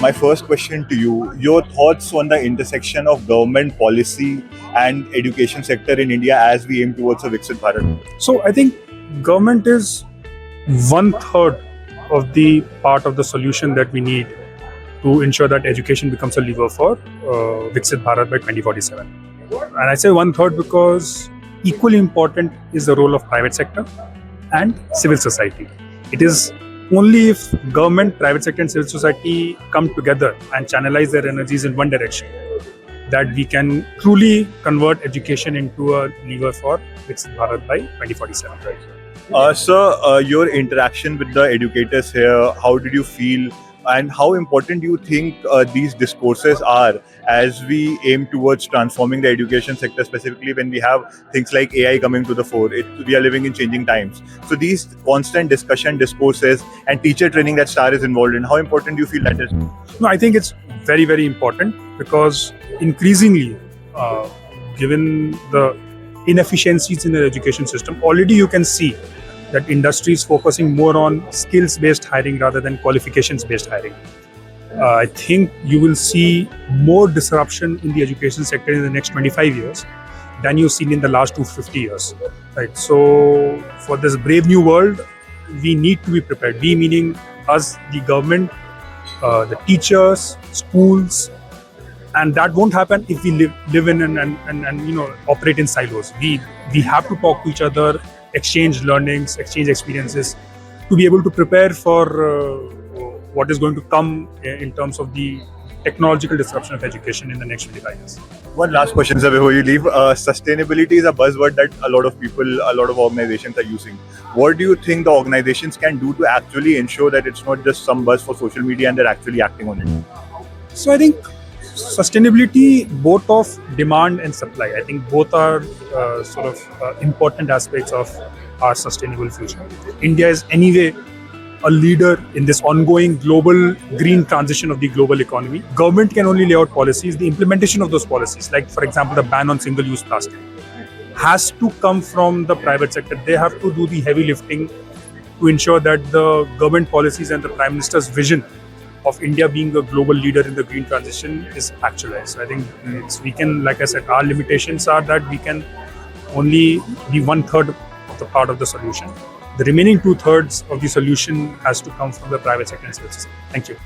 my first question to you, your thoughts on the intersection of government policy and education sector in India as we aim towards a Viksit Bharat? So I think government is 1/3 of the part of the solution that we need to ensure that education becomes a lever for Viksit Bharat by 2047. And I say 1/3 because equally important is the role of private sector and civil society. It is only if government, private sector and civil society come together and channelize their energies in one direction that we can truly convert education into a lever for Viksit Bharat by 2047. Sir, your interaction with the educators here, how did you feel? And how important do you think these discourses are as we aim towards transforming the education sector, specifically when we have things like AI coming to the fore? We are living in changing times. So these constant discussion, discourses and teacher training that STAR is involved in, how important do you feel that is? No, I think it's very, very important because increasingly, given the inefficiencies in the education system, already you can see that industry is focusing more on skills-based hiring rather than qualifications-based hiring. I think you will see more disruption in the education sector in the next 25 years than you've seen in the last 250 years. Right. So for this brave new world, we need to be prepared. We meaning us, the government, the teachers, schools, and that won't happen if we live in and operate in silos. We have to talk to each other, exchange learnings, exchange experiences to be able to prepare for what is going to come in terms of the technological disruption of education in the next 25 years. One last question, sir, before you leave. Sustainability is a buzzword that a lot of people, a lot of organizations are using. What do you think the organizations can do to actually ensure that it's not just some buzz for social media and they're actually acting on it? So I think sustainability, both of demand and supply, I think both are important aspects of our sustainable future. India is anyway a leader in this ongoing global green transition of the global economy. Government can only lay out policies. The implementation of those policies, like for example the ban on single-use plastic, has to come from the private sector. They have to do the heavy lifting to ensure that the government policies and the Prime Minister's vision of India being a global leader in the green transition is actualized. So I think we can, like I said, our limitations are that we can only be 1/3 of the part of the solution. The remaining 2/3 of the solution has to come from the private sector and civil society. Thank you.